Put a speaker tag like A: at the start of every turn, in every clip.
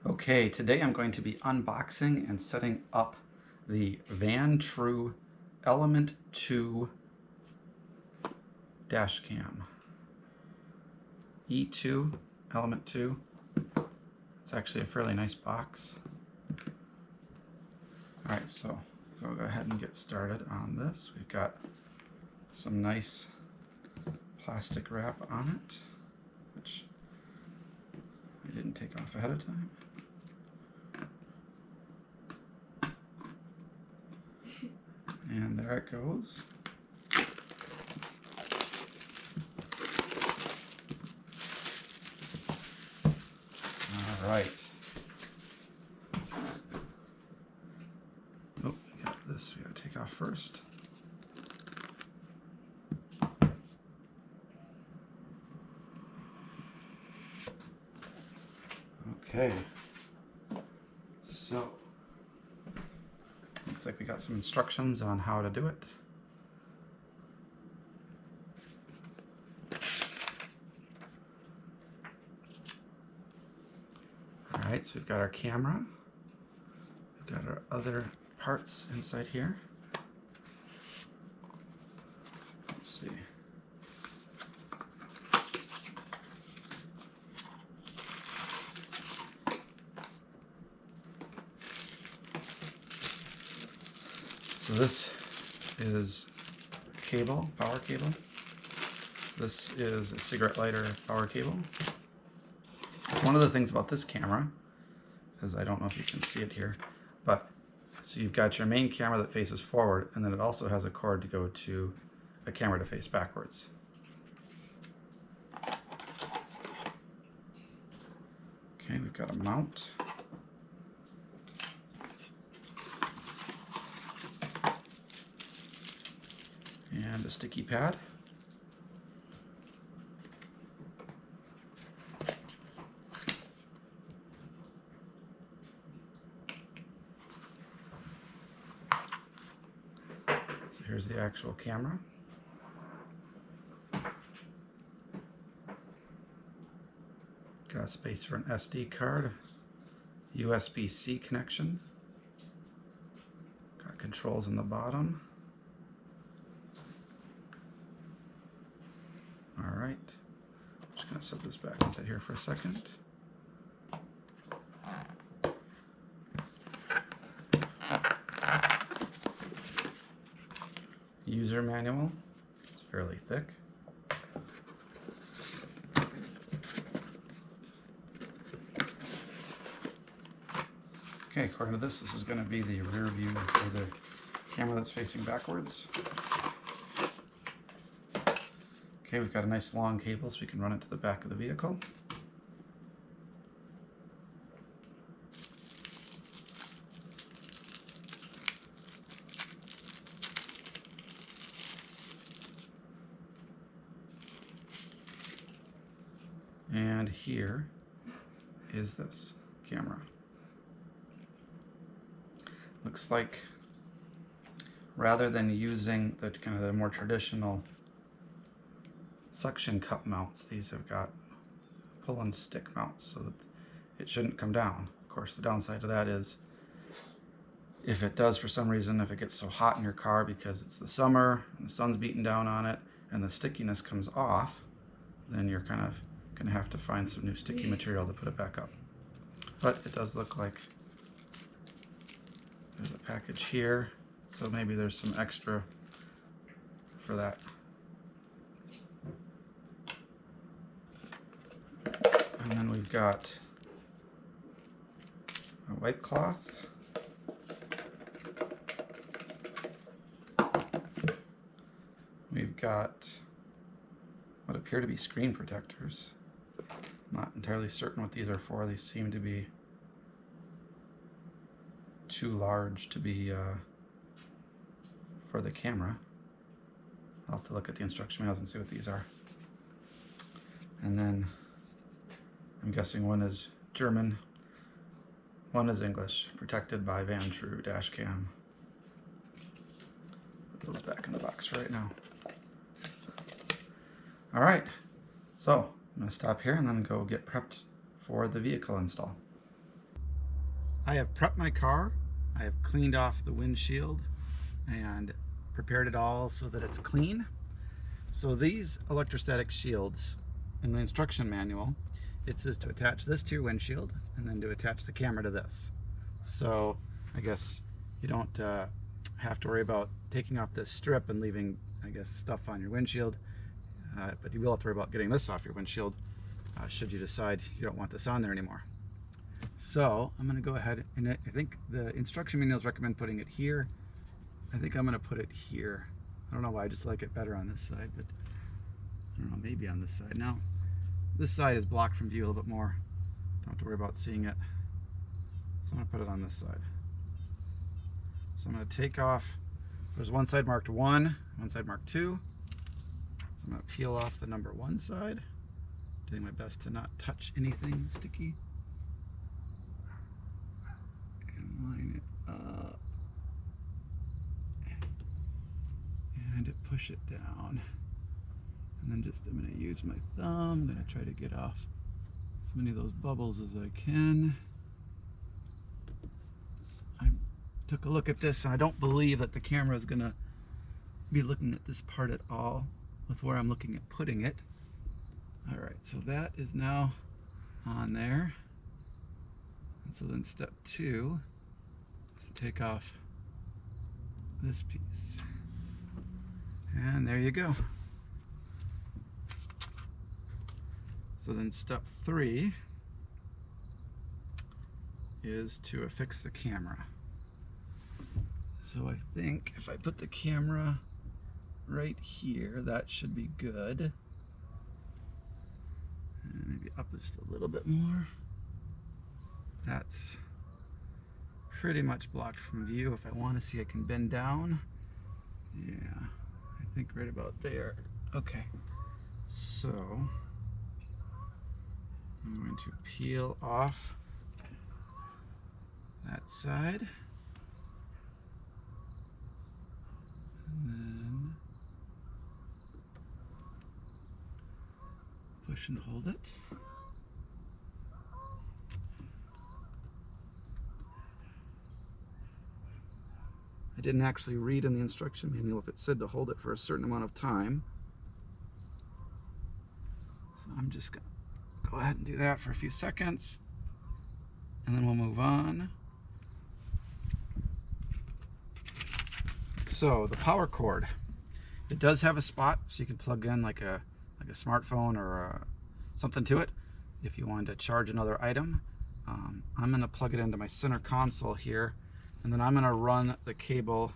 A: Okay, today I'm going to be unboxing and setting up the VanTrue Element 2 dash cam. E2, Element 2. It's actually a fairly nice box. Alright, so we'll go ahead and get started on this. We've got some nice plastic wrap on it, which I didn't take off ahead of time. And there it goes. All right. Oh, we got this we gotta take off first. Okay. So, looks like we got some instructions on how to do it. Alright, so we've got our camera. We've got our other parts inside here. Let's see. So this is cable, power cable. This is a cigarette lighter power cable. So one of the things about this camera is, I don't know if you can see it here, but so you've got your main camera that faces forward, and then it also has a cord to go to a camera to face backwards. Okay, we've got a mount. And a sticky pad. So here's the actual camera. Got space for an SD card, USB-C connection. Got controls in the bottom. Alright, I'm just going to set this back inside here for a second. User manual, it's fairly thick. Okay, according to this is going to be the rear view for the camera that's facing backwards. Okay, we've got a nice long cable so we can run it to the back of the vehicle. And here is this camera. Looks like rather than using the kind of the more traditional suction cup mounts, these have got pull and stick mounts so that it shouldn't come down. Of course, the downside to that is if it does for some reason, if it gets so hot in your car because it's the summer and the sun's beating down on it and the stickiness comes off, then you're kind of going to have to find some new sticky material to put it back up. But it does look like there's a package here, so maybe there's some extra for that. And then we've got a white cloth. We've got what appear to be screen protectors. Not entirely certain what these are for. They seem to be too large to be for the camera. I'll have to look at the instruction manuals and see what these are. And then I'm guessing one is German, one is English, protected by VanTrue dash cam. Put those back in the box for right now. Alright, so I'm going to stop here and then go get prepped for the vehicle install. I have prepped my car. I have cleaned off the windshield and prepared it all so that it's clean. So these electrostatic shields, in the instruction manual, it says to attach this to your windshield and then to attach the camera to this. So I guess you don't have to worry about taking off this strip and leaving, I guess, stuff on your windshield, but you will have to worry about getting this off your windshield should you decide you don't want this on there anymore. So I'm going to go ahead, and I think the instruction manuals recommend putting it here. I think I'm going to put it here. I don't know why, I just like it better on this side, but I don't know, maybe on this side. Now, this side is blocked from view a little bit more. Don't have to worry about seeing it. So I'm going to put it on this side. So I'm going to take off, there's one side marked 1, one side marked 2. So I'm going to peel off the number 1 side, doing my best to not touch anything sticky. And line it up. And to push it down. And then just, I'm going to use my thumb. I'm going to try to get off as many of those bubbles as I can. I took a look at this, and I don't believe that the camera is going to be looking at this part at all with where I'm looking at putting it. Alright, so that is now on there. And so then step 2 is to take off this piece. And there you go. So then step 3 is to affix the camera. So I think if I put the camera right here, that should be good. And maybe up just a little bit more. That's pretty much blocked from view. If I want to see, I can bend down. Yeah, I think right about there. Okay, so I'm going to peel off that side. And then push and hold it. I didn't actually read in the instruction manual if it said to hold it for a certain amount of time. So I'm just going to go ahead and do that for a few seconds, and then we'll move on. So the power cord, it does have a spot so you can plug in like a smartphone or something to it if you wanted to charge another item. I'm going to plug it into my center console here, and then I'm going to run the cable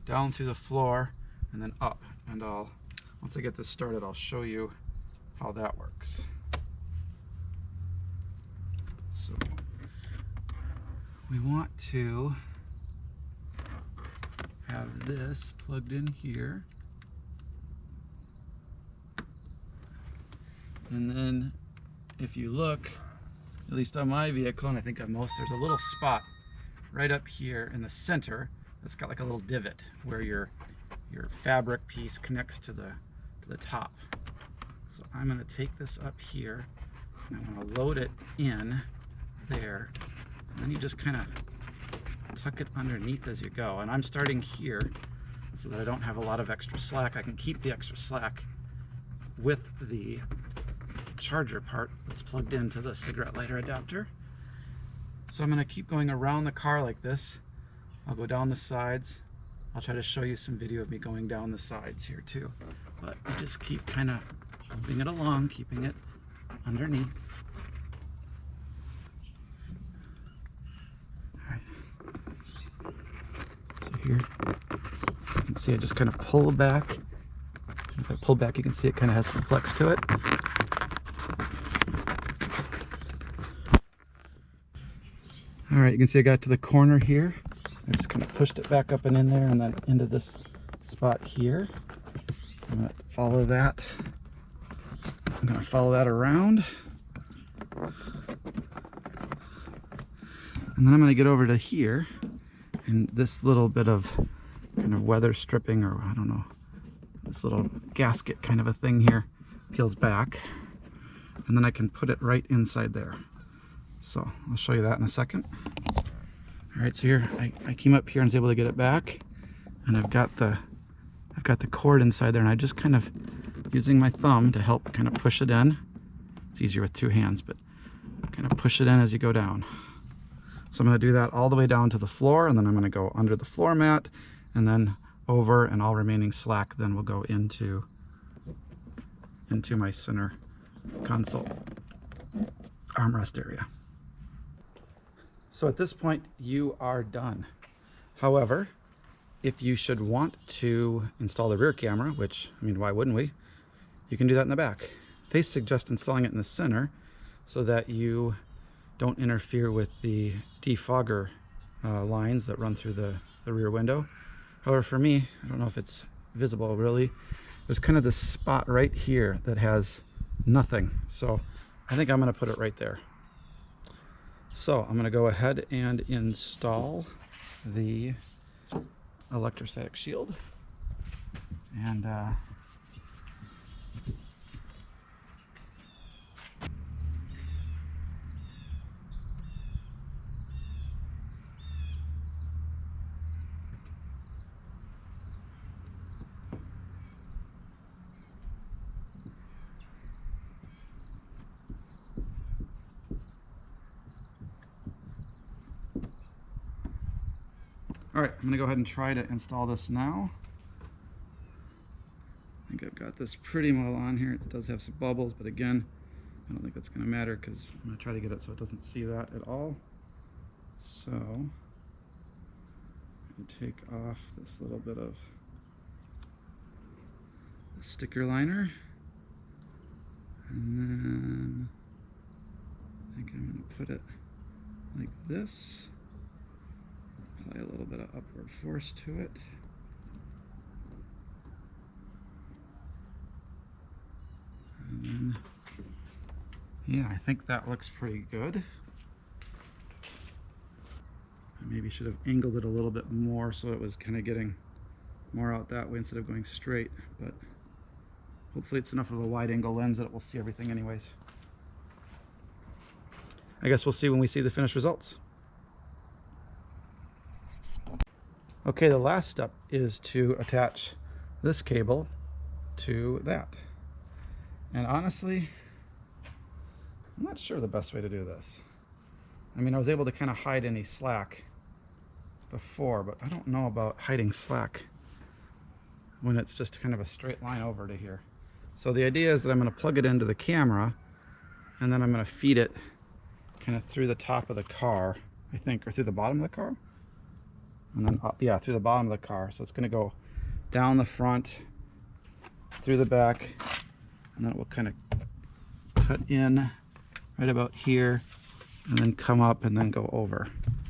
A: down through the floor and then up, and once I get this started, I'll show you how that works. So we want to have this plugged in here, and then if you look, at least on my vehicle, and I think on most, there's a little spot right up here in the center that's got like a little divot where your fabric piece connects to the top. So I'm going to take this up here and I'm going to load it in there, and then you just kind of tuck it underneath as you go. And I'm starting here so that I don't have a lot of extra slack. I can keep the extra slack with the charger part that's plugged into the cigarette lighter adapter. So I'm going to keep going around the car like this. I'll go down the sides. I'll try to show you some video of me going down the sides here too. But I just keep kind of moving it along, keeping it underneath. Here, you can see I just kind of pull back. And if I pull back, you can see it kind of has some flex to it. All right, you can see I got to the corner here. I just kind of pushed it back up and in there, and then into this spot here. I'm going to follow that. I'm going to follow that around. And then I'm going to get over to here. And this little bit of kind of weather stripping, or I don't know, this little gasket kind of a thing here peels back, and then I can put it right inside there. So I'll show you that in a second. All right, so here I came up here and was able to get it back, and I've got the cord inside there, and I just kind of using my thumb to help kind of push it in. It's easier with two hands, but kind of push it in as you go down. So I'm going to do that all the way down to the floor, and then I'm going to go under the floor mat, and then over, and all remaining slack then will go into my center console armrest area. So at this point you are done. However, if you should want to install the rear camera, which, I mean, why wouldn't we? You can do that in the back. They suggest installing it in the center so that you don't interfere with the defogger lines that run through the rear window. However, for me, I don't know if it's visible really, there's kind of this spot right here that has nothing. So I think I'm going to put it right there. So I'm going to go ahead and install the electrostatic shield, and all right, I'm going to go ahead and try to install this now. I think I've got this pretty well on here. It does have some bubbles, but again, I don't think that's going to matter because I'm going to try to get it so it doesn't see that at all. So I'm going to take off this little bit of the sticker liner, and then I think I'm going to put it like this. Apply a little bit of upward force to it. And then, yeah, I think that looks pretty good. I maybe should have angled it a little bit more so it was kind of getting more out that way instead of going straight, but hopefully it's enough of a wide angle lens that it will see everything anyways. I guess we'll see when we see the finished results. Okay, the last step is to attach this cable to that. And honestly, I'm not sure the best way to do this. I mean, I was able to kind of hide any slack before, but I don't know about hiding slack when it's just kind of a straight line over to here. So the idea is that I'm going to plug it into the camera, and then I'm going to feed it kind of through the top of the car, I think, or through the bottom of the car. And then up, yeah, through the bottom of the car. So it's going to go down the front, through the back, and then it will kind of cut in right about here, and then come up and then go over.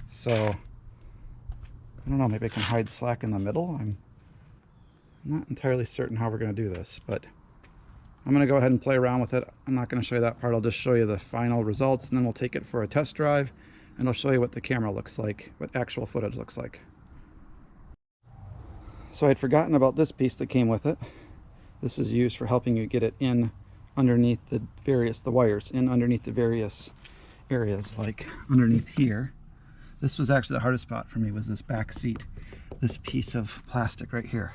A: So I don't know, maybe I can hide slack in the middle. I'm not entirely certain how we're going to do this, but I'm going to go ahead and play around with it. I'm not going to show you that part. I'll just show you the final results, and then we'll take it for a test drive, and I'll show you what the camera looks like, what actual footage looks like. So I'd forgotten about this piece that came with it. This is used for helping you get it in underneath the wires, in underneath the various areas, like underneath here. This was actually the hardest spot for me, was this back seat, this piece of plastic right here.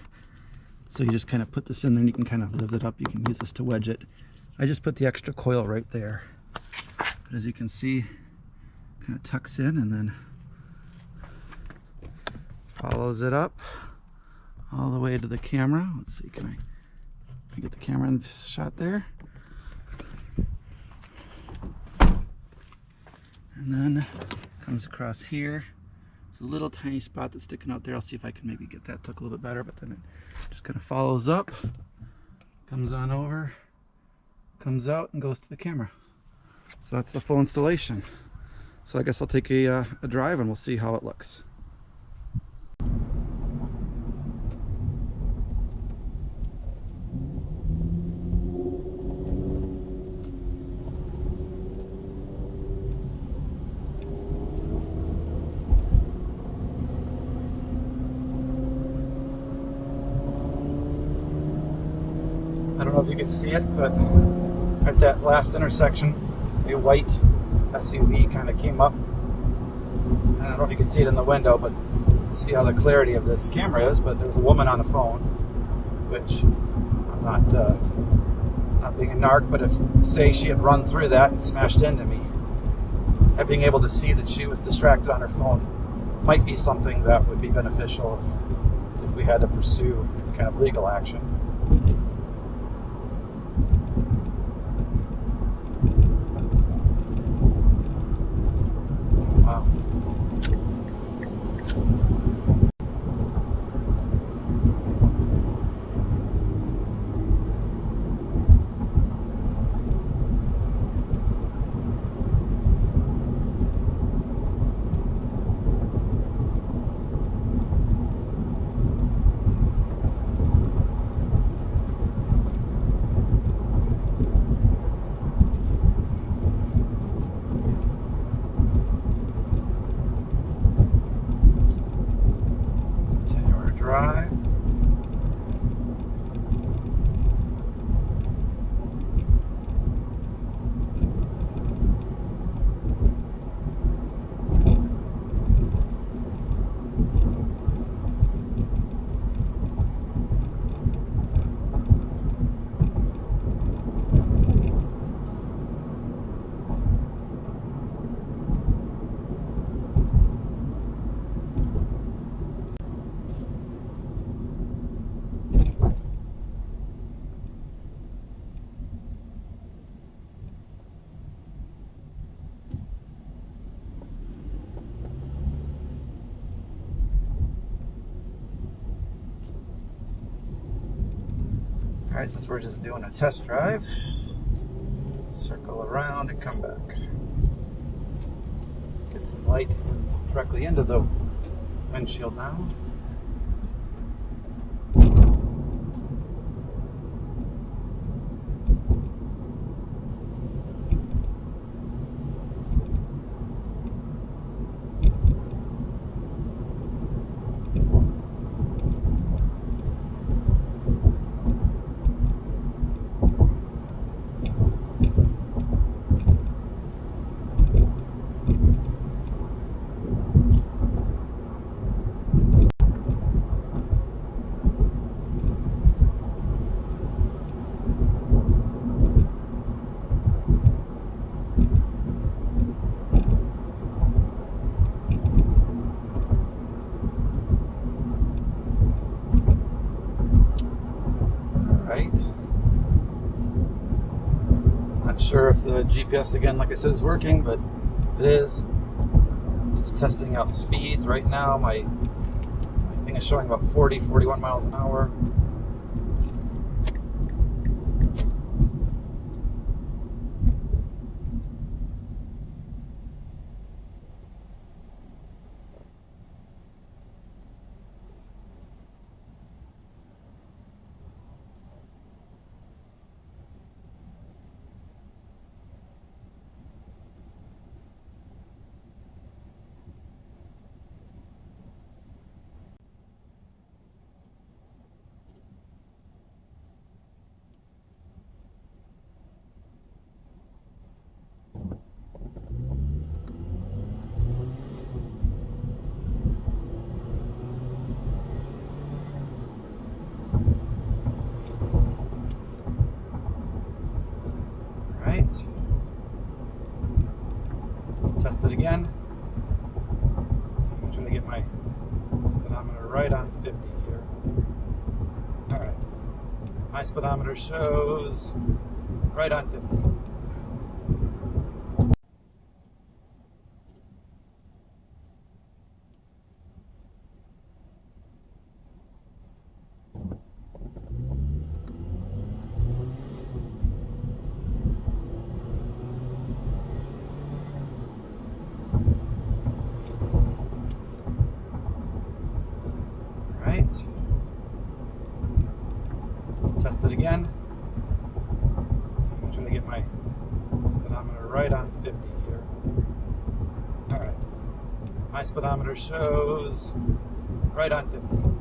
A: So you just kind of put this in there, and you can kind of lift it up. You can use this to wedge it. I just put the extra coil right there. But as you can see, kind of tucks in and then follows it up all the way to the camera. Let's see, can I get the camera in shot there? And then comes across here. It's a little tiny spot that's sticking out there. I'll see if I can maybe get that tuck a little bit better, but then it just kind of follows up, comes on over, comes out, and goes to the camera. So that's the full installation. So I guess I'll take a drive and we'll see how it looks. I don't know if you can see it, but at that last intersection, a white SUV kind of came up I don't know if you can see it in the window, but see how the clarity of this camera is, but there's a woman on a phone, which I'm not being a narc, but if, say, she had run through that and smashed into me, being able to see that she was distracted on her phone might be something that would be beneficial if we had to pursue any kind of legal action. Wow. Drive. Alright, since we're just doing a test drive, circle around and come back. Get some light directly into the windshield now. Not sure if the GPS, again, like I said, is working, but it is. Just testing out speeds right now. My thing is showing about 41 miles an hour. Right. Test it again. So I'm trying to get my speedometer right on 50 here. Alright. My speedometer shows right on 50. Right. Test it again. So I'm trying to get my speedometer right on 50 here. Alright. My speedometer shows right on 50.